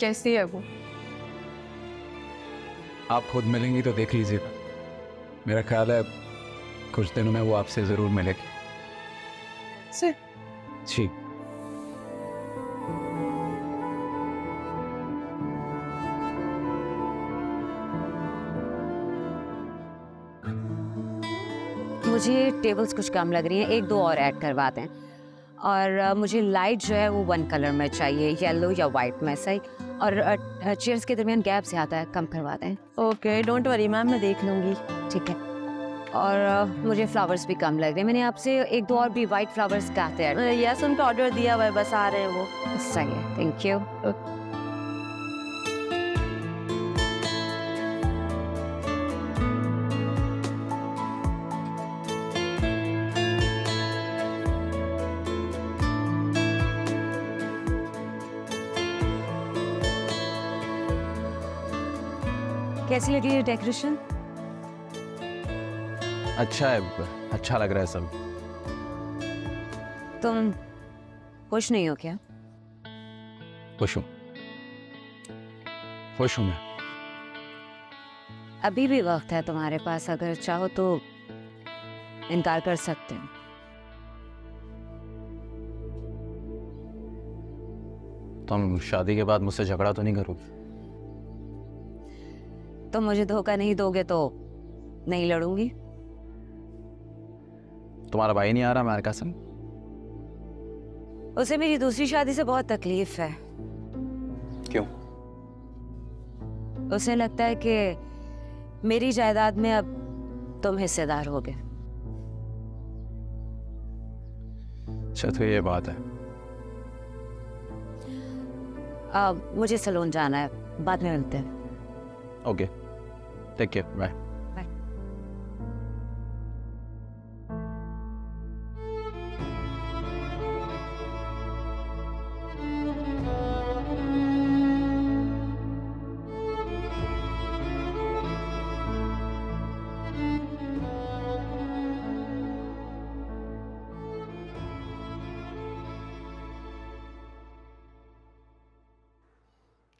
कैसी है वो? आप खुद मिलेंगी तो देख लीजिएगा। मेरा ख्याल है कुछ दिनों में वो आपसे जरूर मिलेगी। से जी। मुझे टेबल्स कुछ कम लग रही हैं, एक दो और ऐड करवा दें। और मुझे लाइट जो है वो वन कलर में चाहिए, येलो या वाइट में सही। और चेयर्स के दरमियान गैप से आता है, कम करवा दें। ओके, डोंट वरी मैम, मैं देख लूँगी। ठीक है। और मुझे फ्लावर्स भी कम लग रहे हैं। मैंने आपसे एक दो और भी वाइट फ्लावर्स कहते हैं। यस, उनका ऑर्डर दिया हुआ है, बस आ रहे हैं वो। सही है, थैंक यू। कैसी लगी ये डेकोरेशन? अच्छा है, अच्छा लग रहा है सब। तुम खुश नहीं हो क्या? खुश हूँ, खुश हूँ मैं। अभी भी वक्त है तुम्हारे पास, अगर चाहो तो इनकार कर सकते हो। तुम शादी के बाद मुझसे झगड़ा तो नहीं करोगे? तुम मुझे धोखा नहीं दोगे तो नहीं लड़ूंगी। तुम्हारा भाई नहीं आ रहा मेरे कसम? उसे मेरी दूसरी शादी से बहुत तकलीफ है। क्यों? उसे लगता है कि मेरी जायदाद में अब तुम हिस्सेदार होगे। अच्छा, तो ये बात है। अब मुझे सैलून जाना है, बाद में मिलते हैं। Okay, take care, bye.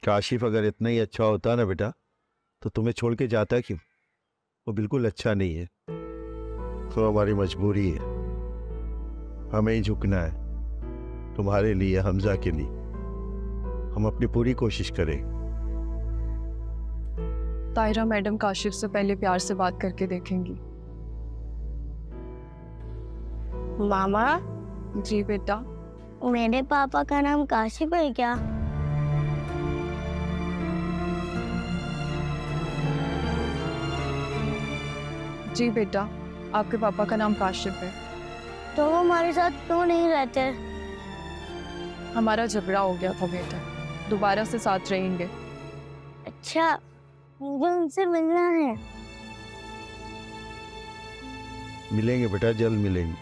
Kashif अगर इतना ही अच्छा होता ना बेटा, तो तुम्हें छोड़ के जाता क्यों? वो बिल्कुल अच्छा नहीं है, तो हमारी मजबूरी है, हमें ही झुकना है तुम्हारे लिए, हमजा के लिए। हम अपनी पूरी कोशिश करें। ताहिरा मैडम काशिफ से पहले प्यार से बात करके देखेंगी। मामा, जी बेटा। मेरे पापा का नाम काशिफ है क्या? जी बेटा, आपके पापा का नाम काशिफ है। तो वो हमारे साथ क्यों नहीं रहते? हमारा झगड़ा हो गया था बेटा, दोबारा से साथ रहेंगे। अच्छा, मुझे उनसे मिलना है। मिलेंगे बेटा, जल्द मिलेंगे।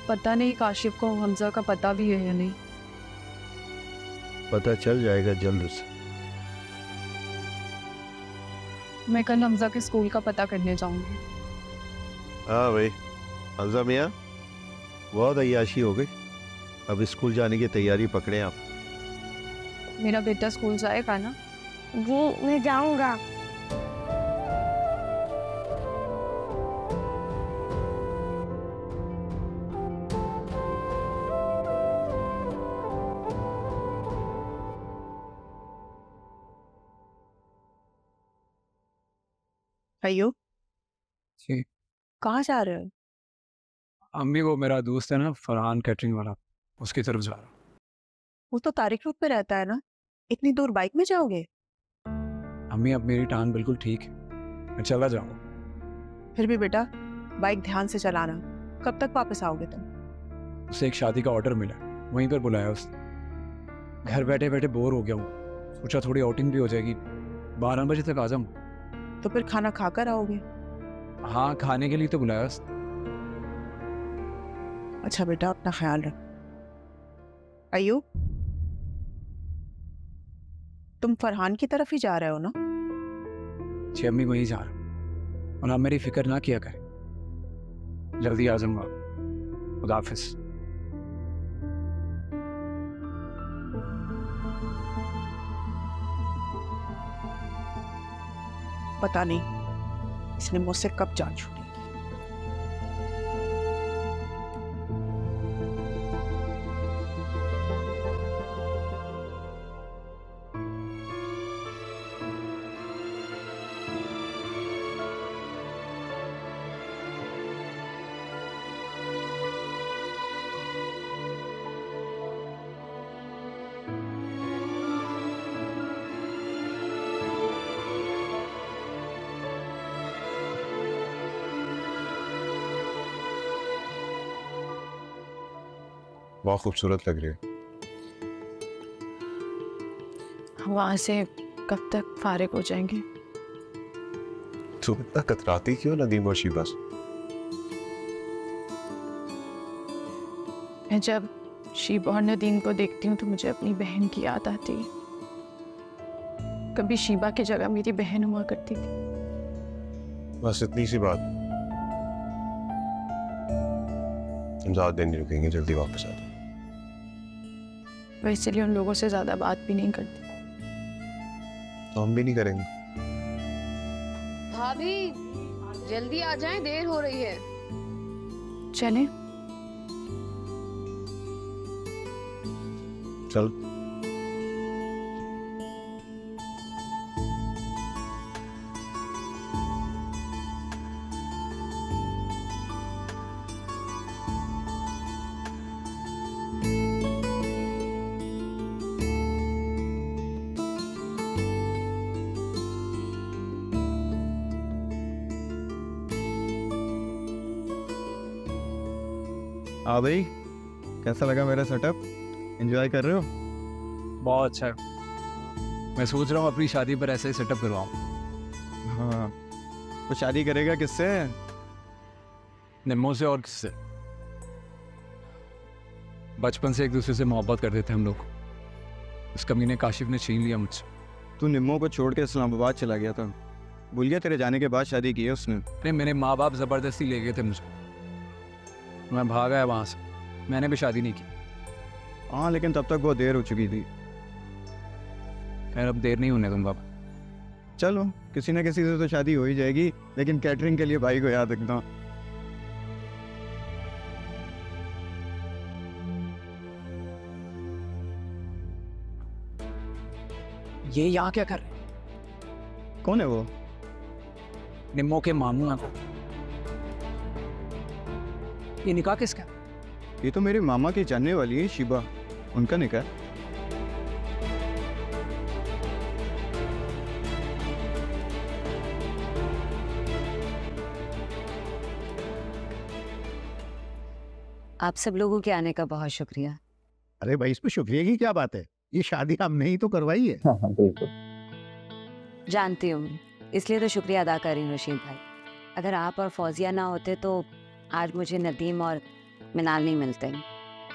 पता नहीं काशिफ को हमजा का पता भी है या नहीं। पता चल जाएगा जल्द से। मैं कल हमजा के स्कूल का पता करने जाऊंगी। हाँ भाई, हमजा मियाँ, बहुत अय्याशी हो गई, अब स्कूल जाने की तैयारी पकड़े आप। मेरा बेटा स्कूल जाएगा ना? जी, मैं जाऊंगा। अयो, जी। कहाँ जा रहे हो? अम्मी, वो मेरा दोस्त है ना फरहान कैटरिंग वाला, उसकी तरफ जा रहा हूँ। वो तो तारिक रोड पे रहता है ना, इतनी दूर बाइक में जाओगे? अम्मी, अब मेरी टांग बिल्कुल ठीक है, मैं चला जाऊँगा। फिर भी बेटा बाइक ध्यान से चलाना। कब तक वापस आओगे तुम? उसे एक शादी का ऑर्डर मिला, वहीं पर बुलाया उसने। घर बैठे बैठे बोर हो गया हूँ, सोचा थोड़ी आउटिंग भी हो जाएगी, 12 बजे तक आ जाऊँ। तो फिर खाना खाकर आओगे? हाँ, खाने के लिए तो बुलाया उसने। अच्छा बेटा, अपना ख्याल रख। अयो, तुम फरहान की तरफ ही जा रहे हो ना? जी अम्मी, वहीं जा रहा हूँ, और आप मेरी फिक्र ना किया करें, जल्दी आ जाऊँगा। खुदा हाफिज़। पता नहीं इसने मुझसे कब जान छूटेगी। बहुत खूबसूरत लग रही है। हम वहाँ से कब तक फारिग हो जाएंगे? तुम इतना कतराती क्यों नदीम और शीबा से? मैं जब शीबा और नदीम को देखती हूँ तो मुझे अपनी बहन की याद आती है। कभी शीबा की जगह मेरी बहन हुआ करती थी। बस इतनी सी बात। हम ज्यादा दिन नहीं रुकेंगे, जल्दी वापस आ जाओ। वह इसलिए उन लोगों से ज्यादा बात भी नहीं करती। तो हम भी नहीं करेंगे। भाभी जल्दी आ जाएं, देर हो रही है। चलें? चल। हाँ भाई, कैसा लगा मेरा सेटअप? एंजॉय कर रहे हो? बहुत अच्छा है। मैं सोच रहा हूँ अपनी शादी पर ऐसा ही सेटअप करवाऊँ। हाँ, तो शादी करेगा किससे? निम्मो से। और किससे? बचपन से एक दूसरे से मोहब्बत करते थे हम लोग। उस कमीने काशिफ ने छीन लिया मुझसे। तू निम्मो को छोड़ के इस्लामाबाद चला गया था। भूल गया तेरे जाने के बाद शादी की है उसने? नहीं, मेरे माँ बाप जबरदस्ती ले गए थे मुझे। मैं भाग आया वहाँ से। मैंने भी शादी नहीं की। हाँ, लेकिन तब तक बहुत देर हो चुकी थी। खैर अब देर नहीं होने दूंगा। चलो, किसी न किसी से तो शादी हो ही जाएगी, लेकिन कैटरिंग के लिए भाई को याद रखना। ये यहाँ क्या कर रहे? कौन है वो? निम्मो के मामू हैं। ये निकाह किसका? ये तो मेरे मामा की जानने वाली है, शीबा। उनका निकाह। आप सब लोगों के आने का बहुत शुक्रिया। अरे भाई, इसमें शुक्रिया की क्या बात है? ये शादी हमने ही तो करवाई है। हाँ, बिल्कुल। जानती हूँ, इसलिए तो शुक्रिया अदा कर रही हूँ रशीद भाई। अगर आप और फौजिया ना होते तो आज मुझे नदीम और मिनाल नहीं मिलते।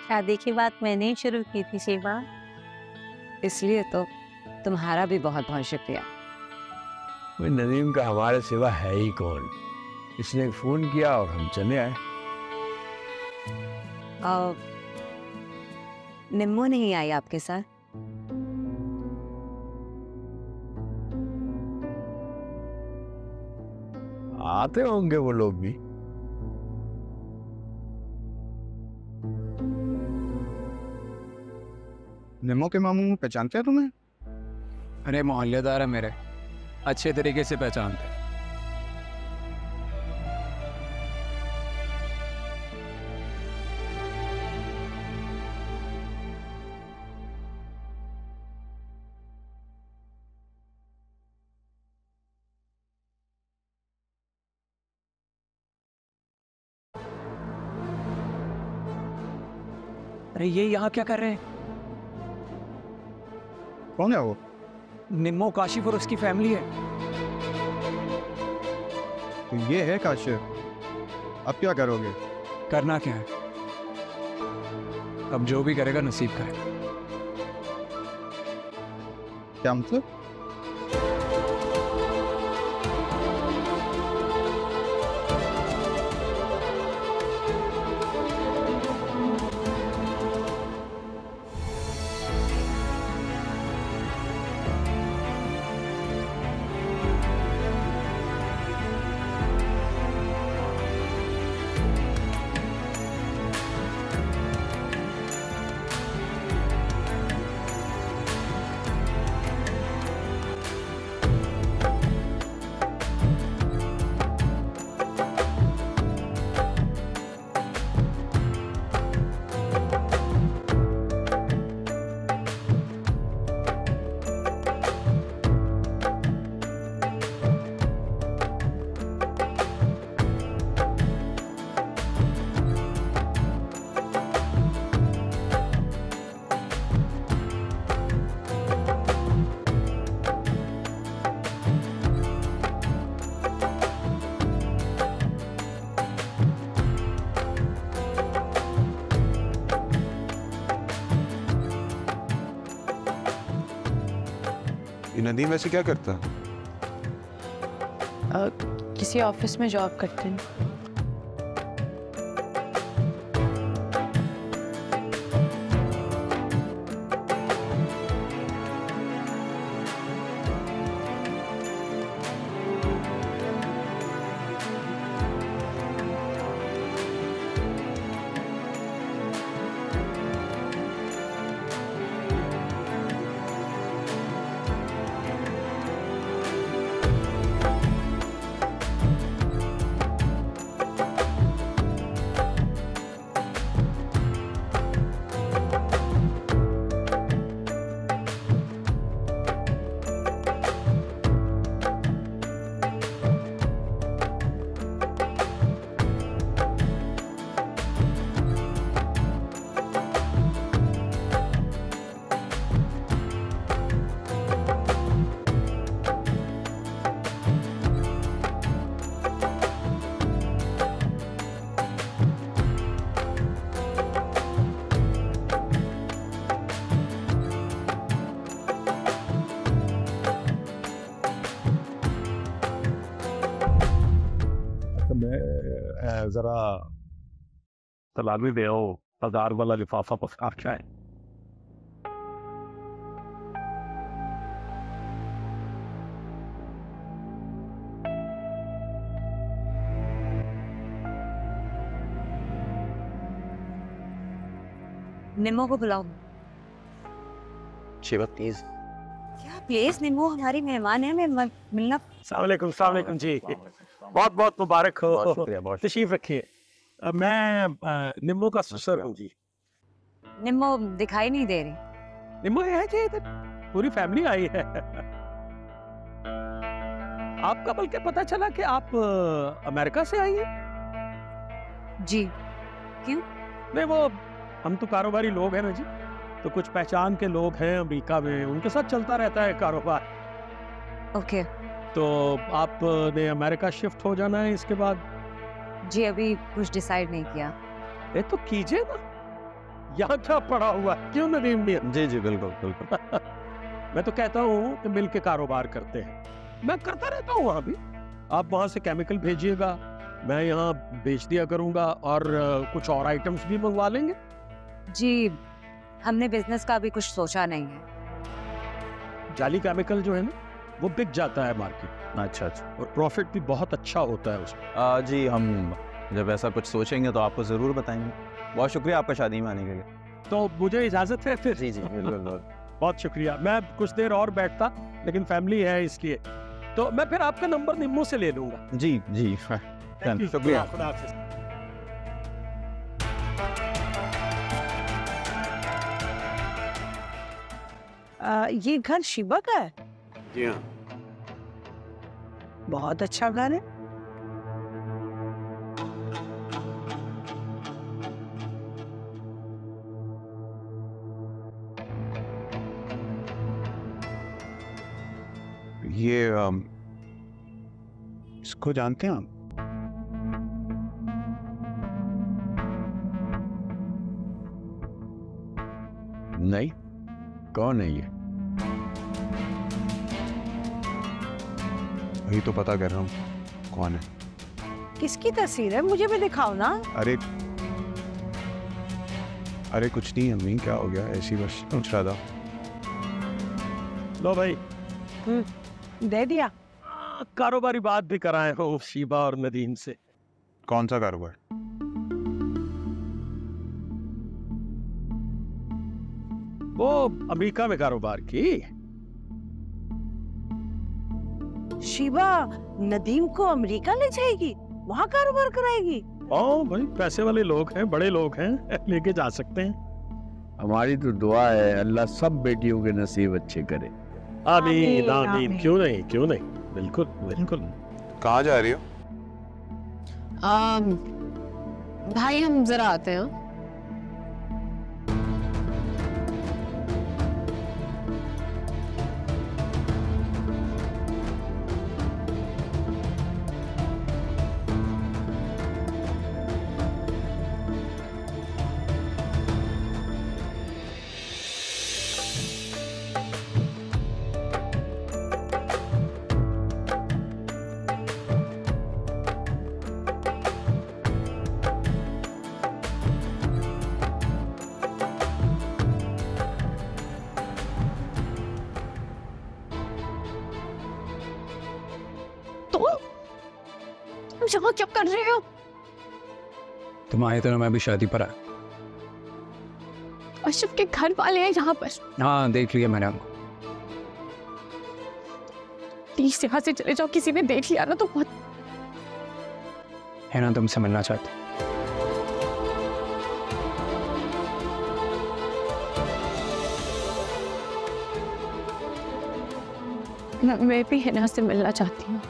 शादी की बात मैंने ही शुरू की थी शीबा। इसलिए तो तुम्हारा भी बहुत बहुत शुक्रिया। नदीम का हमारे सिवा है ही कौन? इसने फोन किया और हम चले आए। और निम्मो नहीं आई आपके साथ? आते होंगे वो लोग भी। निम्मो के मामू पहचानते हैं तुम्हें? अरे मोहल्लेदार है मेरे, अच्छे तरीके से पहचानते हैं। अरे ये यहाँ क्या कर रहे हैं? कौन है वो? निम्मो, काशिफ और उसकी फैमिली है। तो ये है काशिफ। अब क्या करोगे? करना क्या है? अब जो भी करेगा नसीब करेगा। क्या मतलब? नदीम वैसे क्या करता? किसी ऑफिस में जॉब करते हैं। जरा सलामी दे आओ, 1000 वाला लिफाफा पसार जाए। निम्मो को बुलाओ। शिवा प्लीज। क्या प्लीज? निम्मो हमारी मेहमान है, मैं मिलना। अस्सलाम वालेकुम जी, बहुत बहुत मुबारक हो। बहुत शुक्रिया, बहुत तशरीफ रखिए। मैं निम्मो का ससुर हूँ जी। निम्मो दिखाई नहीं दे रही। निम्मो है जी, इधर पूरी फैमिली आई है। आपका बल्कि पता चला कि आप अमेरिका से आई हैं? जी। क्यों? नहीं, वो हम तो कारोबारी लोग हैं ना जी, तो कुछ पहचान के लोग हैं अमेरिका में, उनके साथ चलता रहता है कारोबार। ओके। तो आपने अमेरिका शिफ्ट हो जाना है इसके बाद? जी अभी कुछ डिसाइड नहीं किया। ये तो कीजिए ना, यहाँ क्या पड़ा हुआ है, क्यों नदीम मियां? जी जी बिल्कुल बिल्कुल। मैं तो कहता हूँ कि मिल के कारोबार करते हैं, मैं करता रहता हूँ वहाँ भी। आप वहाँ से केमिकल भेजिएगा, मैं यहाँ बेच दिया करूँगा, और कुछ और आइटम्स भी मंगवा लेंगे। जी हमने बिजनेस का अभी कुछ सोचा नहीं है। जाली केमिकल जो है ना, वो बिक जाता है मार्केट। अच्छा अच्छा। और प्रॉफिट भी बहुत अच्छा होता है उसमें। जी हम जब ऐसा कुछ सोचेंगे तो आपको ज़रूर बताएंगे। बहुत शुक्रिया आपका शादी में आने के लिए। तो मुझे इजाज़त है फिर? जी जी बिल्कुल। बहुत शुक्रिया। मैं कुछ देर और बैठता, लेकिन फैमिली है इसलिए, तो मैं फिर आपका नंबर निम्मो से ले लूँगा। जी जी शुक्रिया। खुदा हाफिज़। ये घर शिवा का है? जी हाँ। बहुत अच्छा घर है। ये इसको जानते हैं आप? नहीं, कौन है ये? वही तो पता कर रहा हूँ कौन है। किसकी तस्वीर है? मुझे भी दिखाओ ना। अरे कुछ नहीं अम्मी, क्या हो गया? ऐसी बस पूछ रहा था। लो भाई। दे दिया। कारोबारी बात भी कराए हो शीबा और नदीम से। कौन सा कारोबार? वो अमेरिका में कारोबार की। शिवा नदीम को अमेरिका ले जाएगी, वहाँ कारोबार कराएगी? ओ भाई, पैसे वाले लोग हैं, बड़े लोग हैं, लेके जा सकते हैं। हमारी तो दुआ है अल्लाह सब बेटियों के नसीब अच्छे करे। आमीन आमीन। क्यों नहीं, क्यों नहीं, बिल्कुल बिल्कुल। कहाँ जा रही हो? भाई हम जरा आते हैं। तुम यहाँ क्या कर रहे हो? तुम आए तो ना, मैं भी शादी पर आया। अशरफ के घर वाले हैं यहाँ पर। हाँ देख लिया मैंने उनको। प्लीज यहाँ से चले जाओ, किसी ने देख लिया ना तो बहुत। है ना, तुमसे मिलना चाहते। मैं भी हिना से मिलना चाहती हूँ।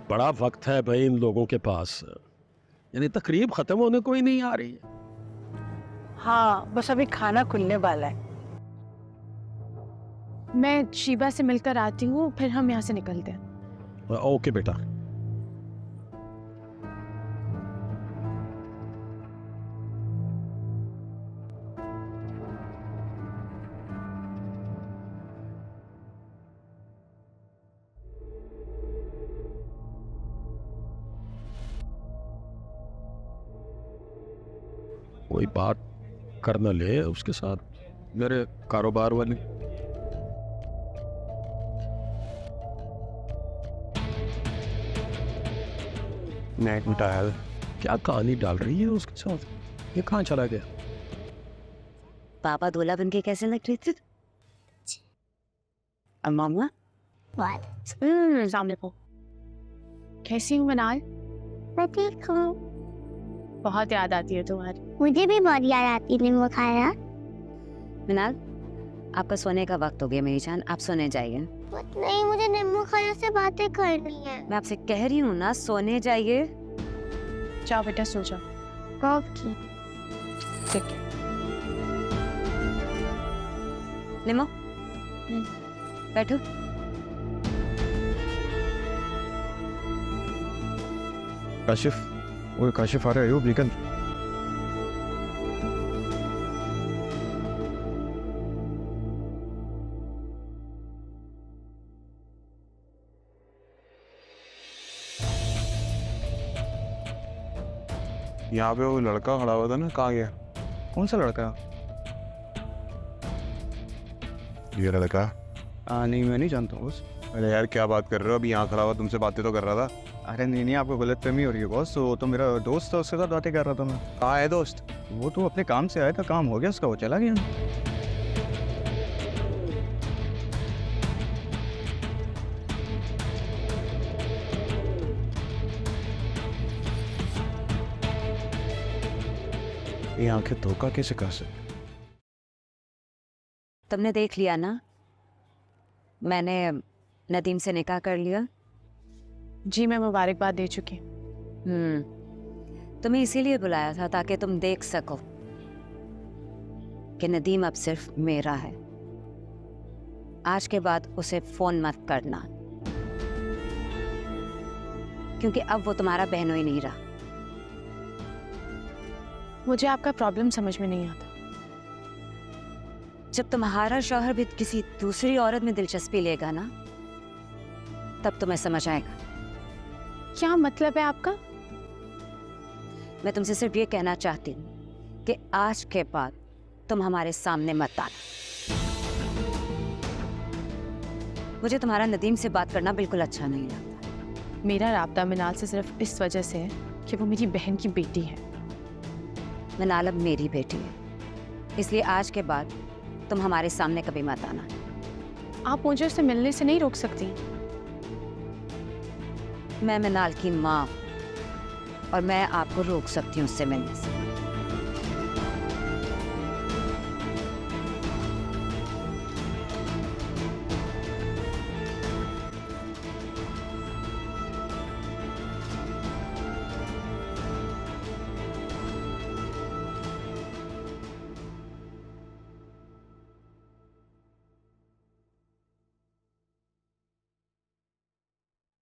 बड़ा वक्त है भाई इन लोगों के पास, यानी तकरीब खत्म होने को ही नहीं आ रही है। हाँ बस अभी खाना खुलने वाला है। मैं शीबा से मिलकर आती हूँ, फिर हम यहाँ से निकलते हैं। ओके बेटा। कोई बात कर न ले उसके साथ, मेरे कारोबार वाले। नेट मिटाया, क्या कहानी डाल रही है उसके साथ? ये कहाँ चला गया? पापा दूल्हा बन के कैसे लग रहे थे? मामा सामने को। कैसी हूँ मनाल? मैं ठीक हूँ। बहुत याद आती है तुम्हारी। मुझे भी बहुत याद आती है वो खाया। मिनाल, आपका सोने का वक्त हो गया मेरी जान, आप सोने जाइए। नहीं, मुझे निम्बू खाया से बातें करनी है। मैं आपसे कह रही हूँ ना, सोने जाइए। जाओ बेटा सो जाओ। कब की? ठीक है। निमो बैठो। काशिफ, वो काशिफ आ रहा है। अयूब निकल। यहाँ पे वो लड़का खड़ा हुआ था ना, कहाँ गया? कौन सा लड़का? ये लड़का? नहीं मैं नहीं जानता बॉस। अरे यार क्या बात कर रहे हो? अभी यहाँ खड़ा हुआ तुमसे बातें तो कर रहा था। अरे नहीं नहीं, आपको गलतफहमी हो रही है बॉस। वो तो मेरा दोस्त था, उसके साथ बातें कर रहा था मैं। कहाँ है दोस्त? वो तो अपने काम से आया था, काम हो गया उसका, वो चला गया। ये आंखें धोखा कैसे कर सकते? तुमने देख लिया ना, मैंने नदीम से निकाह कर लिया। जी मैं मुबारकबाद दे चुकी। तुम्हें इसीलिए बुलाया था ताकि तुम देख सको कि नदीम अब सिर्फ मेरा है। आज के बाद उसे फोन मत करना, क्योंकि अब वो तुम्हारा बहनोई नहीं रहा। मुझे आपका प्रॉब्लम समझ में नहीं आता। जब तुम्हारा शौहर भी किसी दूसरी औरत में दिलचस्पी लेगा ना, तब तुम्हें समझ आएगा। क्या मतलब है आपका? मैं तुमसे सिर्फ ये कहना चाहती हूँ कि आज के बाद तुम हमारे सामने मत आना। मुझे तुम्हारा नदीम से बात करना बिल्कुल अच्छा नहीं लगता। मेरा राब्ता मिनाल से सिर्फ इस वजह से है कि वो मेरी बहन की बेटी है। मिनाल अब मेरी बेटी है, इसलिए आज के बाद तुम हमारे सामने कभी मत आना। आप मुझे उससे मिलने से नहीं रोक सकती। मैं मिनाल की माँ और मैं आपको रोक सकती हूँ उससे मिलने से।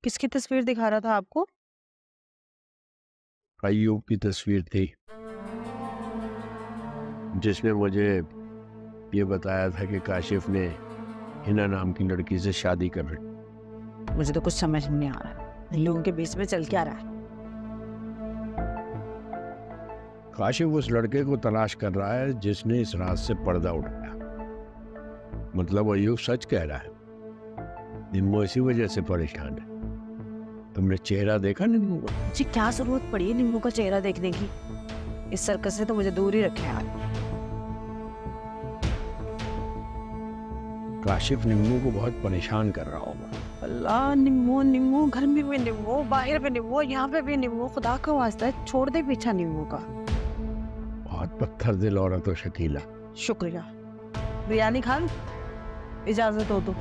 किसकी तस्वीर दिखा रहा था आपको? अय्यूब की तस्वीर थी, जिसने मुझे ये बताया था कि काशिफ ने हिना नाम की लड़की से शादी कर रही। मुझे तो कुछ समझ नहीं आ रहा, इन लोगों के बीच में चल क्या रहा है? काशिफ उस लड़के को तलाश कर रहा है जिसने इस रात से पर्दा उठाया। मतलब अय्यूब सच कह रहा है, निम्मो इसी वजह से परेशान है। तुमने चेहरा देखा निम्मो का? जी क्या जरूरत पड़ी है निम्मो का चेहरा देखने की? इस सर्कस से तो मुझे दूर ही रखे यार। काशिफ निम्मो को बहुत परेशान कर रहा होगा। अल्लाह, निम्मो निम्मो, घर में भी निम्मो, बाहर भी निम्मो, यहाँ पे भी निम्मो। खुदा का वास्ता है, छोड़ दे पीछा निम्मो का। बहुत पत्थर दिल औरत हो शकीला। शुक्रिया। बिरयानी खान, इजाजत हो तो।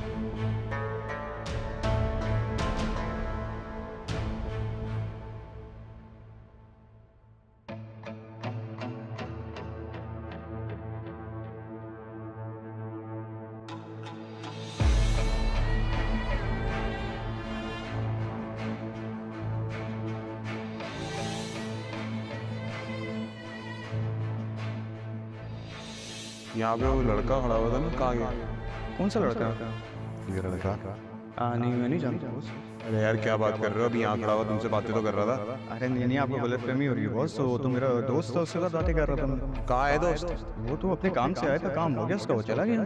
यहाँ पे वो लड़का खड़ा हुआ था ना, कहाँ गया? कौन सा लड़का? ये लड़का? नहीं, मैं नहीं जानता। अरे यार क्या बात कर रहे हो? अभी यहाँ खड़ा हुआ तुमसे बातें तो कर रहा था। अरे नहीं, आपको गलतफहमी हो रही है बॉस। तो मेरा दोस्त था, उसके साथ बातें कर रहा था। कहाँ है दोस्त? वो तो अपने काम से आया था, काम हो गया उसका, वो चला गया।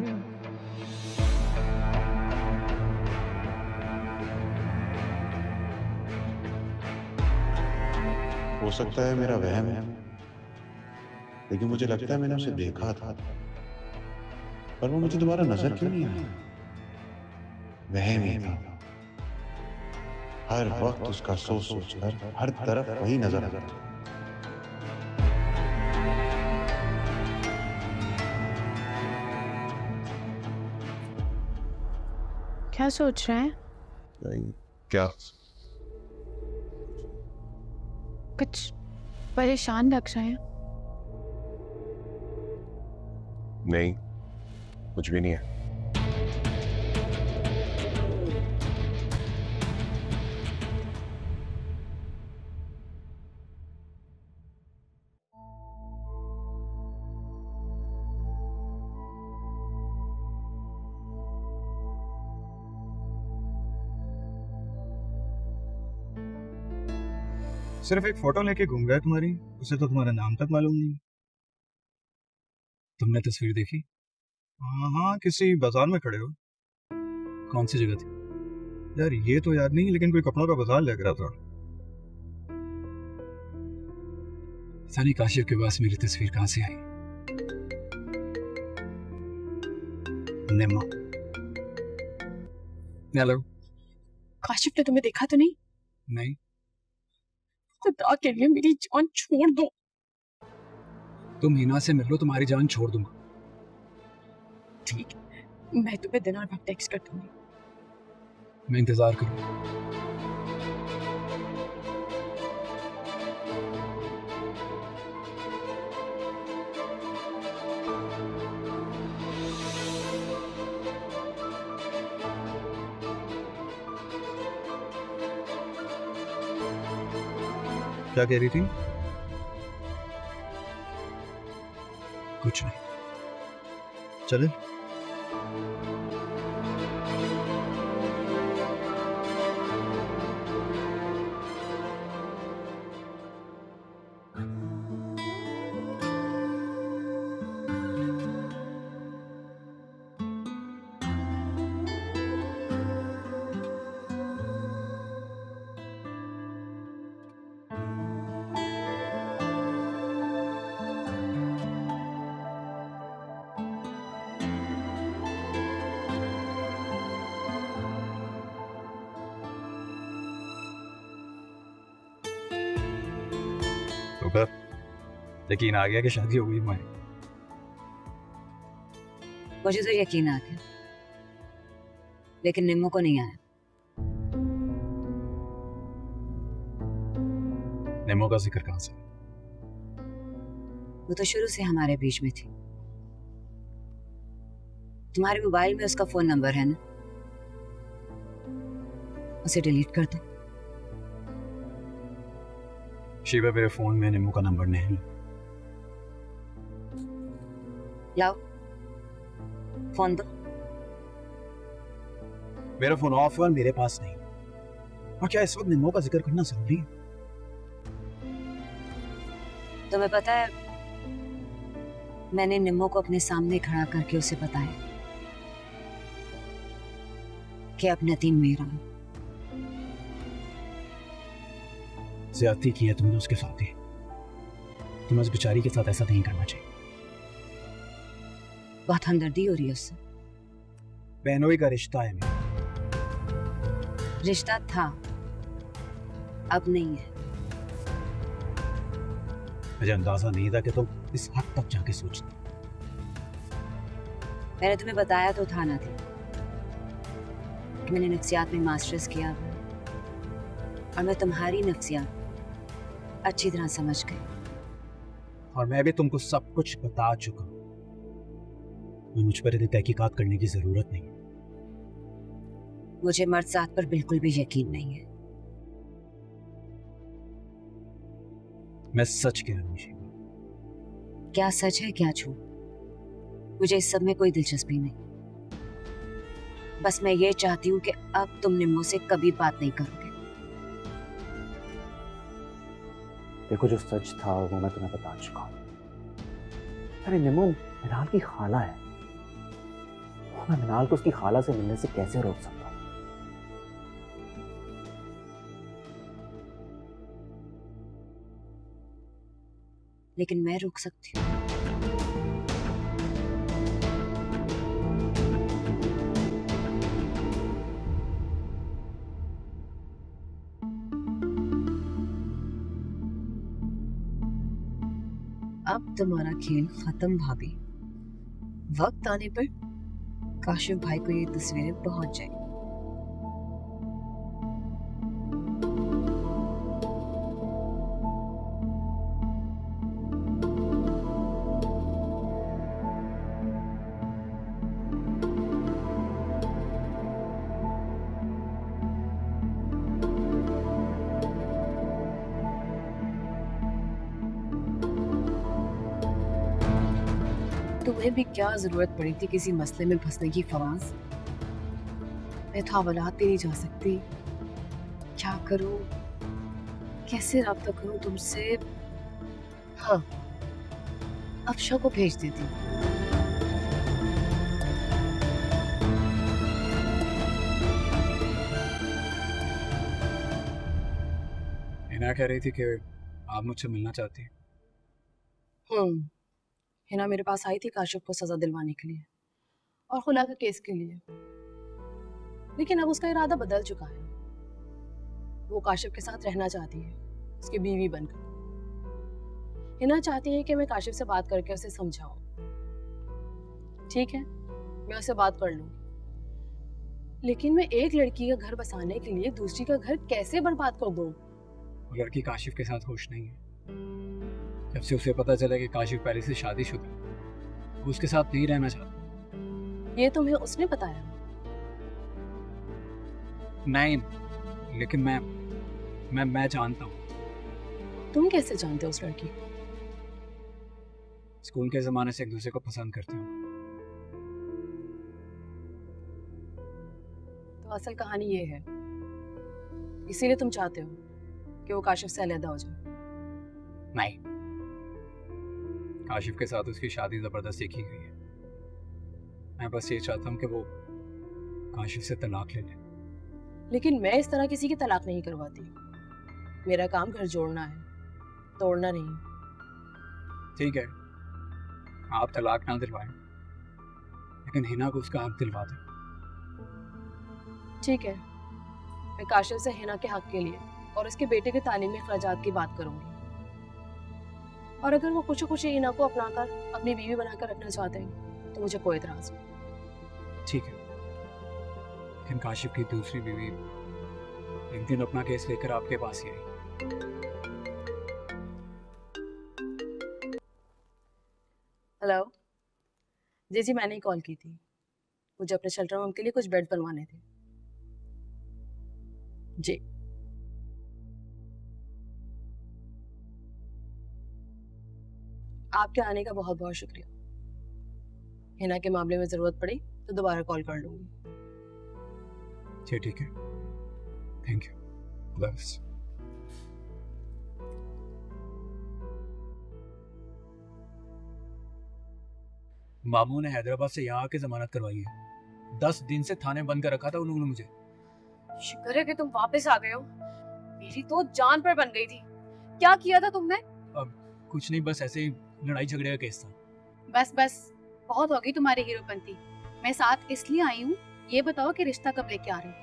हो सकता है मेरा वहम है, लेकिन मुझे लगता है मैंने उसे देखा था, पर वो मुझे दोबारा नजर क्यों नहीं आया? वहम ही था। हर वक्त उसका सोच सोच कर हर तरफ वही नजर आता था। क्या सोच रहे हैं? क्या? कुछ परेशान लग रहे हैं। नहीं, कुछ भी नहीं है। सिर्फ एक फोटो लेके घूम गया तुम्हारी, उसे तो तुम्हारा नाम तक मालूम नहीं। तुमने तस्वीर देखी? हाँ, किसी बाजार में खड़े हो। कौन सी जगह थी? यार ये तो याद नहीं, लेकिन कोई कपड़ों का बाजार लग रहा था। पता नहीं काशिफ के पास मेरी तस्वीर कहां से आई। निम्मो, हेलो। काशिफ ने तुम्हें देखा तो नहीं? नहीं। खुदा के लिए मेरी जान छोड़ दो। तुम हिना से मिल लो, तुम्हारी जान छोड़ दूंगा। ठीक है, मैं तुम्हें दिन और वक्त टेक्स्ट कर दूंगी। मैं इंतजार करूंगा। क्या कह रही थी? कुछ नहीं। चले? यकीन आ गया कि शादी हो गई हमारी। मुझे तो यकीन आ गया, लेकिन निम्मो को नहीं आया। निम्मो का जिक्र कहां से? वो तो शुरू से हमारे बीच में थी। तुम्हारे मोबाइल में उसका फोन नंबर है ना? उसे डिलीट कर दो। शिवा, मेरे फोन में निम्मू का नंबर नहीं है। लाओ फोन दो। मेरा फोन ऑफ है और मेरे पास नहीं। और क्या इस वक्त निम्मू का जिक्र करना जरूरी है? तुम्हें पता है, मैंने निम्मो को अपने सामने खड़ा करके उसे बताया कि अब नदीम मेरा है। ज्यादती की है तुमने उसके साथ ही। तुम्हें उस बेचारी के साथ ऐसा नहीं करना चाहिए। बहुत हमदर्दी हो रही है उससे। बहनोई का रिश्ता है मेरा। रिश्ता था, अब नहीं है। मुझे अंदाजा नहीं था कि तुम इस हद तक जाके सोचती। मैंने तुम्हें बताया तो था ना थी कि मैंने नफ्सियात में मास्टर्स किया और मैं तुम्हारी नफ्सियात अच्छी तरह समझ गई। और मैं भी तुमको सब कुछ बता चुका हूं। मुझ पर इतनी तहकीकात करने की जरूरत नहीं है। मुझे मर्द जात पर बिल्कुल भी यकीन नहीं है। मैं सच कह रहा हूं शिवा। क्या सच है क्या झूठ, मुझे इस सब में कोई दिलचस्पी नहीं। बस मैं ये चाहती हूँ कि अब तुम निम्मो से कभी बात नहीं करोगे। देखो, जो सच था वो मैं तुम्हें बता चुका हूँ। अरे निम्मो मिनाल की खाला है। मैं मिनाल को उसकी खाला से मिलने से कैसे रोक सकता हूँ? लेकिन मैं रोक सकती हूँ। अब तुम्हारा खेल खत्म भाभी। वक्त आने पर काशिफ भाई को ये तस्वीरें पहुंच जाएंगी। तुम्हें भी क्या जरूरत पड़ी थी किसी मसले में फंसने की फवाज? मैं तो हवालात भी नहीं जा सकती। क्या करूं, कैसे राब्ता करूं तुमसे? हाँ, अफशा को भेज देती हूँ। हिना कह रही थी कि आप मुझसे मिलना चाहती हैं। हिना मेरे पास आई थी काशिफ को सजा दिलवाने के लिए और खुला के केस के लिए, लेकिन अब उसका इरादा बदल चुका है। वो काशिफ के साथ रहना चाहती है, उसकी बीवी बनकर। हिना चाहती है कि मैं काशिफ से बात करके उसे समझाऊं। ठीक है, मैं उससे बात कर लूंगी, लेकिन मैं एक लड़की का घर बसाने के लिए दूसरी का घर कैसे बर्बाद कर दूं? वो लड़की काशिफ के साथ खुश नहीं है। जब से उसे पता चला कि काशिफ पहले से शादीशुदा है, वो उसके साथ नहीं रहना चाहता। ये तुम्हें उसने बताया? नहीं, लेकिन मैं जानता हूँ। तुम कैसे जानते हो उस लड़की को? स्कूल के जमाने से एक दूसरे को पसंद करते हो। तो असल कहानी ये है, इसीलिए तुम चाहते हो कि वो काशिफ से अलग हो जाए? नहीं, काशिफ के साथ उसकी शादी जबरदस्ती की गई है। मैं बस ये चाहता हूँ कि वो काशिफ से तलाक ले ले। लेकिन मैं इस तरह किसी की तलाक नहीं करवाती। मेरा काम घर जोड़ना है, तोड़ना नहीं। ठीक है, आप तलाक ना दिलवाएं, लेकिन हिना को उसका हक दिलवा दें। ठीक है, मैं काशिफ से हिना के हक के लिए और उसके बेटे के तालीमी अखराजात की बात करूंगी। और अगर वो कुछ हिना को अपनाकर अपनी बीवी बनाकर रखना चाहते हैं तो मुझे कोई एतराज नहीं। ठीक है, लेकिन काशिफ की दूसरी बीवी एक दिन अपना केस लेकर आपके पास ही आई। हेलो जी, मैंने ही कॉल की थी। मुझे अपने शेल्टर होम के लिए कुछ बेड बनवाने थे। जी। आपके आने का बहुत बहुत शुक्रिया। हिना के मामले में जरूरत पड़ी तो दोबारा कॉल कर लूंगी। ठीक है, थैंक यू। बस मामू ने हैदराबाद से यहाँ आके जमानत करवाई है। 10 दिन से थाने बंद कर रखा था उन्होंने मुझे। शुक्र है कि तुम वापस आ गए हो, मेरी तो जान पर बन गई थी। क्या किया था तुमने? अब कुछ नहीं, बस ऐसे ही लड़ाई झगड़े का केस था। बस बस बहुत हो गई तुम्हारी हीरोपंती। मैं साथ इसलिए आई हूँ, ये बताओ कि रिश्ता कब लेके आ रहे हो?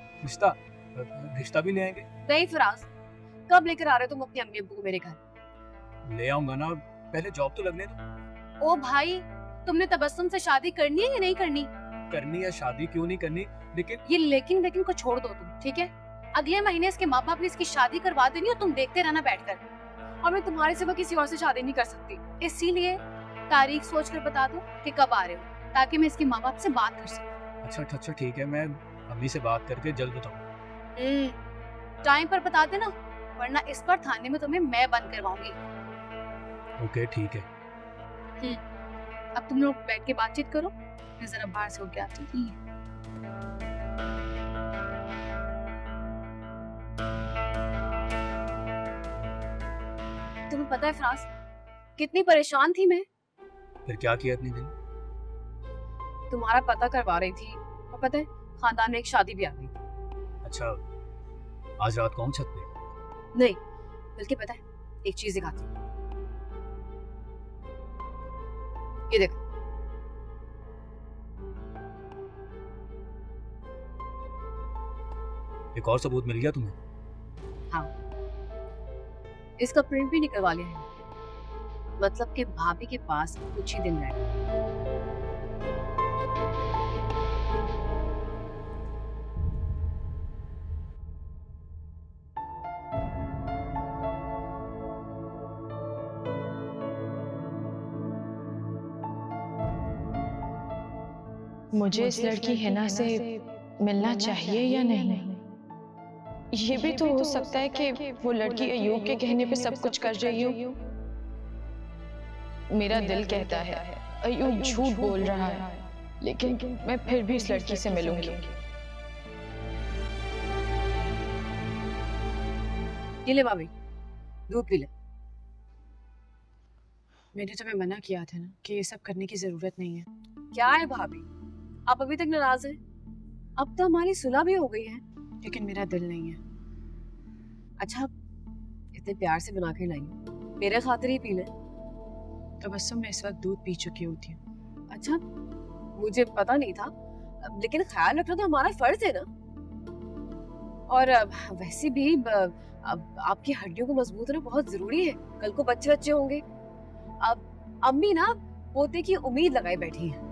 रिश्ता भी ले आएंगे? नहीं फराज, कब लेकर आ रहे हो तुम अपनी अम्मी अब्बू को मेरे घर? ले आऊंगा ना, पहले जॉब तो लगने दो। ओ भाई, तुमने तबस्सुम से शादी करनी है या नहीं करनी? करनी है शादी, क्यों नहीं करनी, लेकिन ये लेकिन को छोड़ दो तुम, ठीक है? अगले महीने इसके माँ बाप ने इसकी शादी करवा देनी और तुम देखते रहना बैठकर। और मैं तुम्हारे सिवा किसी और से शादी नहीं कर सकती, इसीलिए तारीख सोच कर बता दो कि कब आ रहे हो, ताकि मैं इसके माँ बाप से बात कर सकूं। अच्छा ठीक है, मैं अम्मी से बात करके जल्द बताऊंगा। टाइम पर बता देना, वरना इस बार थाने में तुम्हें मैं बंद करवाऊंगी। ओके ठीक है। अब तुम लोग बैठ के बातचीत करो, मैं जरा बाहर से होके आती हूँ। तुम्हें पता है फराज, कितनी परेशान थी मैं। फिर क्या किया इतने दिन? तुम्हारा पता करवा रही थी, और पता है खानदान में एक शादी भी आ गई। अच्छा, आज रात कौन छत पे? नहीं, बल्कि पता है एक चीज दिखाती हूँ, ये देखो। एक और सबूत मिल गया तुम्हें? हाँ, इसका प्रिंट भी निकलवा लिया है, मतलब कि भाभी के पास कुछ ही दिन रह। मुझे इस लड़की हिना से मिलना चाहिए या नहीं? ये भी तो हो सकता है कि वो लड़की अयूब के कहने पे सब कुछ कर रही हो। मेरा दिल कहता है अयूब झूठ बोल रहा है, लेकिन मैं फिर भी इस लड़की से मिलूंगी। ये ले भाभी, दूध पी ले। मैंने तुम्हें मना किया था ना कि ये सब करने की जरूरत नहीं है। क्या है भाभी, आप अभी तक नाराज हैं? अब तो हमारी सुलह भी हो गई है। लेकिन मेरा दिल नहीं है। अच्छा, इतने प्यार से बना के लाई, मेरे खातिर ही पी ले। तबस्सुम मैं इस वक्त दूध पी चुकी होती हूँ। अच्छा, मुझे पता नहीं था, लेकिन ख्याल रखना तो हमारा फर्ज है ना। और वैसे भी अब आपकी हड्डियों को मजबूत रखना बहुत जरूरी है, कल को बच्चे बच्चे होंगे। अब अम्मी ना पोते की उम्मीद लगाए बैठी हैं।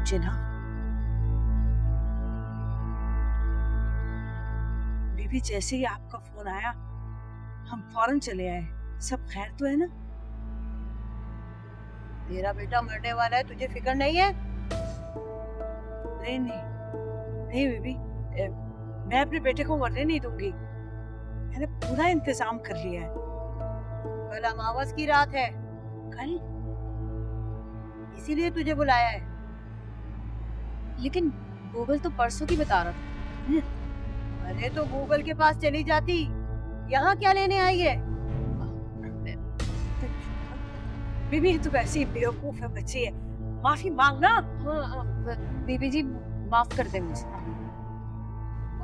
जिना, बीबी जैसे ही आपका फोन आया हम फौरन चले आए। सब खैर तो है ना? तेरा बेटा मरने वाला है, तुझे फिक्र नहीं है? नहीं बीबी, मैं अपने बेटे को मरने नहीं दूंगी। मैंने पूरा इंतजाम कर लिया है। कल अमावस की रात है। कल? इसीलिए तुझे बुलाया है। लेकिन गूगल तो परसों की बता रहा था। अरे तो गूगल के पास चली जाती, यहाँ क्या लेने आई है? बीबी तो वैसे ही बेवकूफ है, बच्ची है, माफी मांगना। हाँ बीबी जी, माफ कर दे मुझे।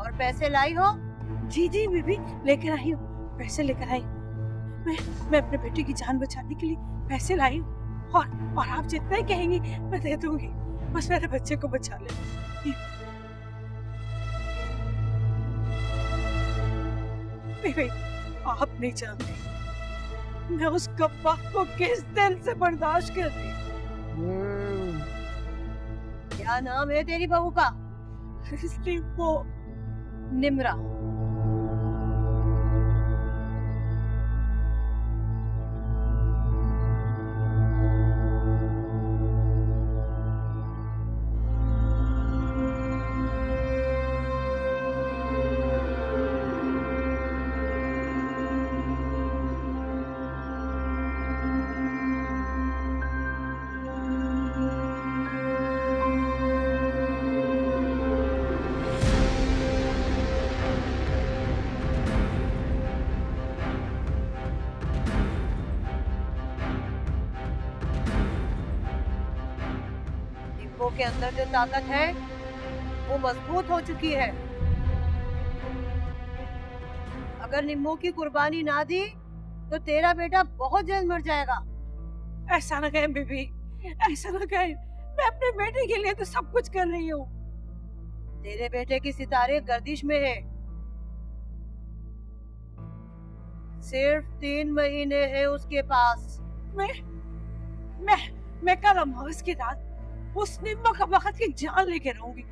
और पैसे लाई हो? जी बीबी, लेकर आई हूँ, पैसे लेकर आई। मैं अपने बेटे की जान बचाने के लिए पैसे लाई हूँ, और आप जितना ही कहेंगी मैं दे दूंगी, बस मेरे बच्चे को बचा ले। बीबी, आप नहीं जानते मैं उस कब्बाह को किस दिल से बर्दाश्त कर रही हूँ। क्या नाम है तेरी बहू का? वो निम्रा। निम्मो के अंदर जो ताकत है वो मजबूत हो चुकी है। अगर निम्मो की कुर्बानी ना दी तो तेरा बेटा बहुत जल्द मर जाएगा। ऐसा ना कहे बीबी, ऐसा ना कहे। मैं अपने बेटे के लिए तो सब कुछ कर रही हूँ। तेरे बेटे की सितारे गर्दिश में है। सिर्फ 3 महीने हैं उसके पास। मैं कल अमावस की रात उस निम्मो का वक्त की जान लेके रहूंगी।